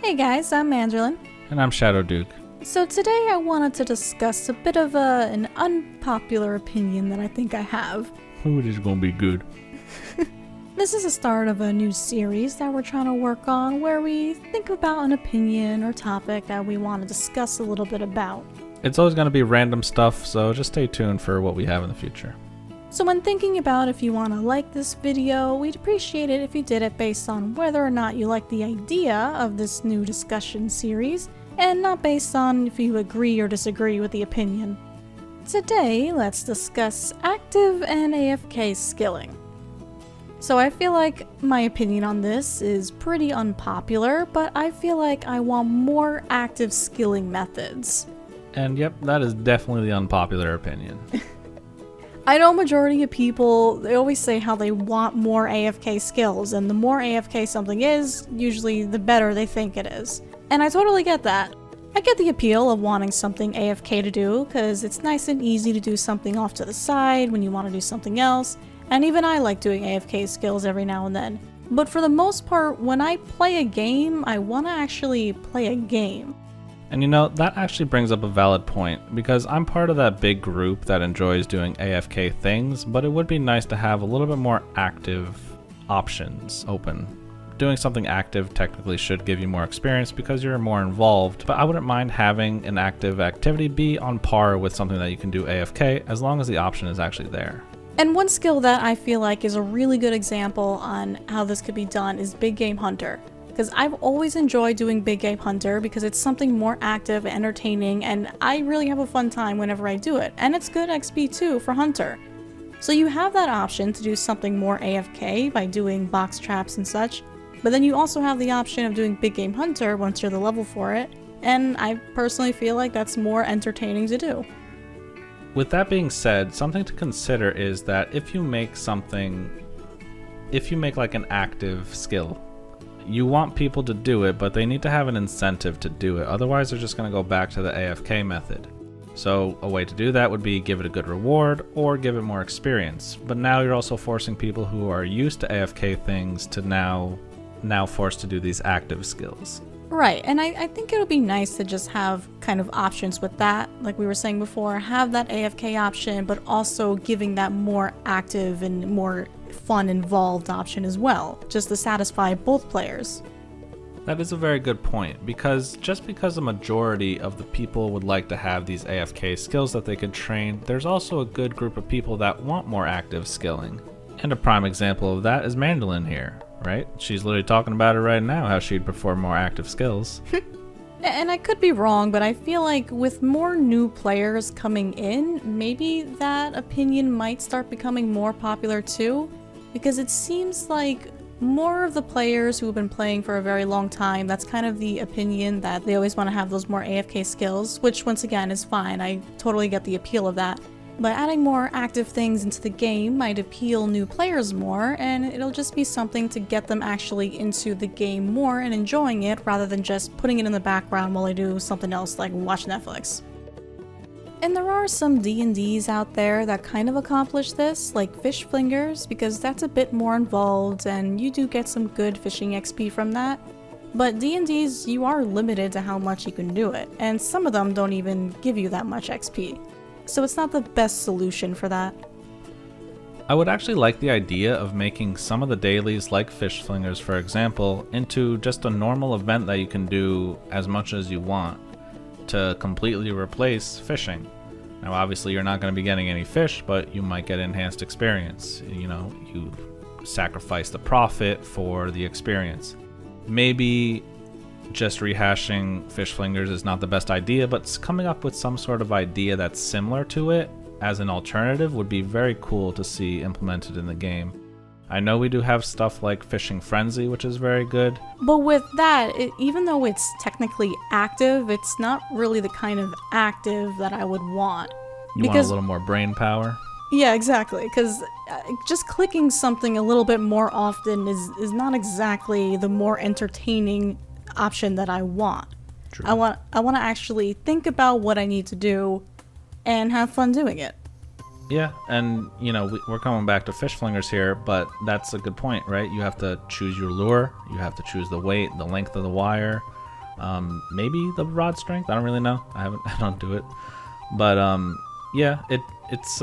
Hey guys, I'm Manderlin. And I'm Shadow Duke. So today I wanted to discuss a bit of an unpopular opinion that I think I have. Ooh, this is gonna be good. This is the start of a new series that we're trying to work on where we think about an opinion or topic that we want to discuss a little bit about. It's always gonna be random stuff, so just stay tuned for what we have in the future. So when thinking about if you want to like this video, we'd appreciate it if you did it based on whether or not you like the idea of this new discussion series, and not based on if you agree or disagree with the opinion. Today, let's discuss active and AFK skilling. So I feel like my opinion on this is pretty unpopular, but I feel like I want more active skilling methods. And yep, that is definitely the unpopular opinion. I know majority of people, they always say how they want more AFK skills, and the more AFK something is, usually the better they think it is. And I totally get that. I get the appeal of wanting something AFK to do, because it's nice and easy to do something off to the side when you want to do something else, and even I like doing AFK skills every now and then. But for the most part, when I play a game, I want to actually play a game. And you know, that actually brings up a valid point, because I'm part of that big group that enjoys doing AFK things, but it would be nice to have a little bit more active options open. Doing something active technically should give you more experience because you're more involved, but I wouldn't mind having an active activity be on par with something that you can do AFK as long as the option is actually there. And one skill that I feel like is a really good example on how this could be done is Big Game Hunter. Because I've always enjoyed doing Big Game Hunter because it's something more active and entertaining, and I really have a fun time whenever I do it. And it's good XP too for Hunter. So you have that option to do something more AFK by doing box traps and such, but then you also have the option of doing Big Game Hunter once you're the level for it, and I personally feel like that's more entertaining to do. With that being said, something to consider is that if you make like an active skill, you want people to do it, but they need to have an incentive to do it. Otherwise, they're just going to go back to the AFK method. So a way to do that would be give it a good reward or give it more experience. But now you're also forcing people who are used to AFK things to now forced to do these active skills. Right, and I think it would be nice to just have kind of options with that, like we were saying before, have that AFK option, but also giving that more active and more fun involved option as well, just to satisfy both players. That is a very good point, because just because the majority of the people would like to have these AFK skills that they could train, there's also a good group of people that want more active skilling. And a prime example of that is Manderlin here, right? She's literally talking about it right now, how she'd prefer more active skills. And I could be wrong, but I feel like with more new players coming in, maybe that opinion might start becoming more popular too, because it seems like more of the players who have been playing for a very long time, that's kind of the opinion that they always want to have those more AFK skills, which once again is fine. I totally get the appeal of that. But adding more active things into the game might appeal new players more, and it'll just be something to get them actually into the game more and enjoying it rather than just putting it in the background while they do something else like watch Netflix. And there are some D&Ds out there that kind of accomplish this, like Fish Flingers, because that's a bit more involved and you do get some good fishing XP from that. But D&Ds, you are limited to how much you can do it, and some of them don't even give you that much XP. So it's not the best solution for that. I would actually like the idea of making some of the dailies, like Fish Flingers for example, into just a normal event that you can do as much as you want to completely replace fishing. Now obviously you're not going to be getting any fish, but you might get enhanced experience. You know, you sacrifice the profit for the experience. Maybe just rehashing Fish Flingers is not the best idea, but coming up with some sort of idea that's similar to it as an alternative would be very cool to see implemented in the game. I know we do have stuff like Fishing Frenzy, which is very good. But with that, even though it's technically active, it's not really the kind of active that I would want. You want a little more brain power? Yeah, exactly, because just clicking something a little bit more often is not exactly the more entertaining option that I want. True. I want to actually think about what I need to do and have fun doing it. Yeah, and you know, we're coming back to Fish Flingers here, but that's a good point, right? You have to choose your lure, you have to choose the weight, the length of the wire, Maybe the rod strength. I don't really know. I don't do it. But yeah, it's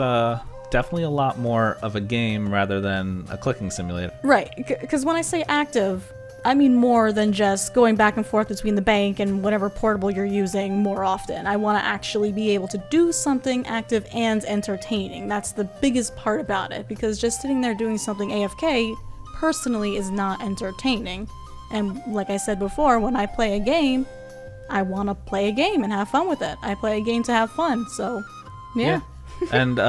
definitely a lot more of a game rather than a clicking simulator. Right, because when I say active, I mean more than just going back and forth between the bank and whatever portable you're using more often. I want to actually be able to do something active and entertaining. That's the biggest part about it, because just sitting there doing something AFK personally is not entertaining. And like I said before, when I play a game, I want to play a game and have fun with it. I play a game to have fun, so yeah. And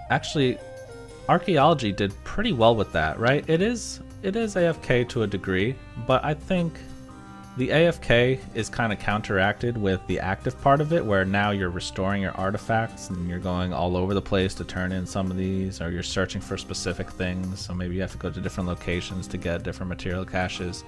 actually, archaeology did pretty well with that, right? It is AFK to a degree, but I think the AFK is kind of counteracted with the active part of it, where now you're restoring your artifacts and you're going all over the place to turn in some of these, or you're searching for specific things, so maybe you have to go to different locations to get different material caches.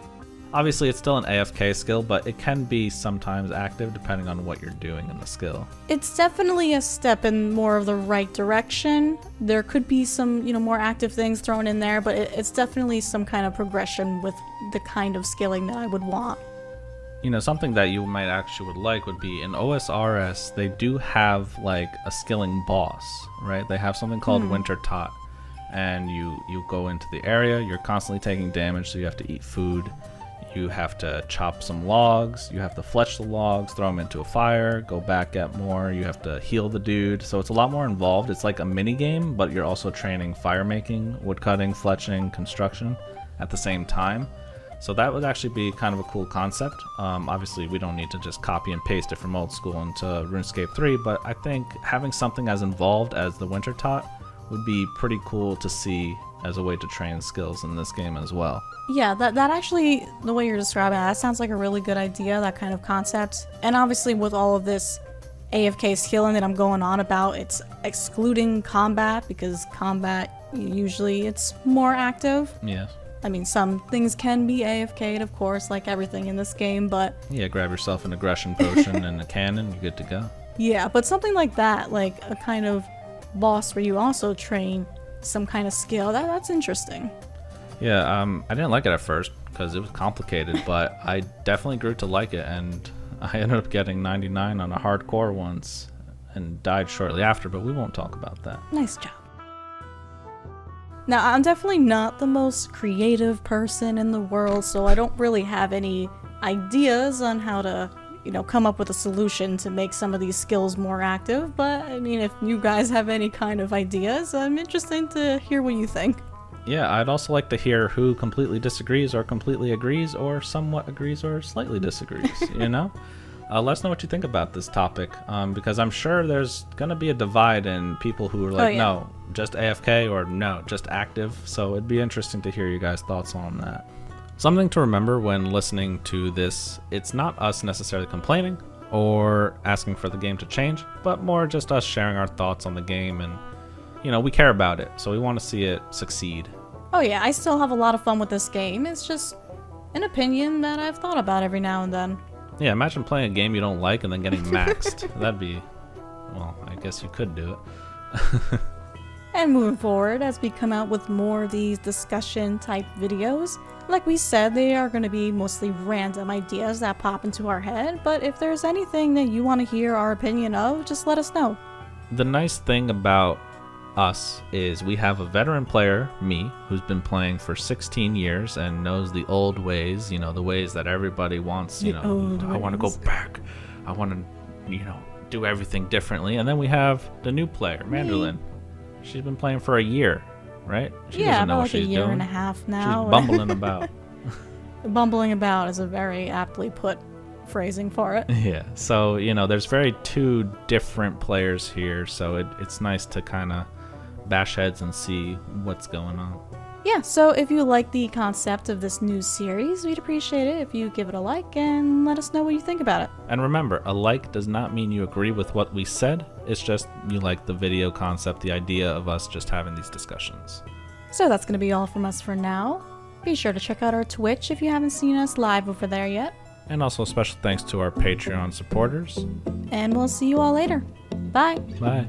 Obviously, it's still an AFK skill, but it can be sometimes active depending on what you're doing in the skill. It's definitely a step in more of the right direction. There could be some, more active things thrown in there, but it's definitely some kind of progression with the kind of skilling that I would want. Something that you might actually would like would be in OSRS, they do have like a skilling boss, right? They have something called Winter Tot, and you go into the area, you're constantly taking damage, so you have to eat food. You have to chop some logs, you have to fletch the logs, throw them into a fire, go back, get more, you have to heal the dude. So it's a lot more involved. It's like a mini game, but you're also training fire making, wood cutting, fletching, construction at the same time. So that would actually be kind of a cool concept. Obviously, we don't need to just copy and paste it from old school into RuneScape 3, but I think having something as involved as the Winter Tot would be pretty cool to see as a way to train skills in this game as well. Yeah, that actually, the way you're describing it, that sounds like a really good idea, that kind of concept. And obviously with all of this AFK skilling that I'm going on about, it's excluding combat, because combat, usually it's more active. Yes. I mean, some things can be AFK'd, of course, like everything in this game, but... Yeah, grab yourself an aggression potion and a cannon, you're good to go. Yeah, but something like that, like a kind of boss where you also train some kind of skill, that's interesting. Yeah, I didn't like it at first because it was complicated, but I definitely grew to like it, and I ended up getting 99 on a hardcore once and died shortly after, but we won't talk about that. Nice job. Now, I'm definitely not the most creative person in the world, so I don't really have any ideas on how to, come up with a solution to make some of these skills more active, but I mean, if you guys have any kind of ideas, I'm interested to hear what you think. Yeah, I'd also like to hear who completely disagrees or completely agrees or somewhat agrees or slightly disagrees, Let us know what you think about this topic, because I'm sure there's going to be a divide in people who are like, no, just AFK, or no, just active. So it'd be interesting to hear you guys' thoughts on that. Something to remember when listening to this, it's not us necessarily complaining or asking for the game to change, but more just us sharing our thoughts on the game, and, we care about it, so we want to see it succeed. Oh yeah, I still have a lot of fun with this game. It's just an opinion that I've thought about every now and then. Yeah, imagine playing a game you don't like and then getting maxed. That'd be, well, I guess you could do it. And moving forward, as we come out with more of these discussion type videos, like we said, they are going to be mostly random ideas that pop into our head, but if there's anything that you want to hear our opinion of, just let us know. The nice thing about us is we have a veteran player, me, who's been playing for 16 years and knows the old ways, the ways that everybody wants, I want to go back, I want to, do everything differently. And then we have the new player, Mandolin. She's been playing for a year, right? She doesn't know what she's doing. Yeah, about a year and a half now. She's bumbling about. Bumbling about is a very aptly put phrasing for it. Yeah, so, there's very two different players here, so it's nice to kind of bash heads and see what's going on. Yeah, so if you like the concept of this new series, we'd appreciate it if you give it a like and let us know what you think about it. And remember, a like does not mean you agree with what we said, it's just you like the video concept, the idea of us just having these discussions. So that's going to be all from us for now. Be sure to check out our Twitch if you haven't seen us live over there yet. And also special thanks to our Patreon supporters. And we'll see you all later. Bye. Bye.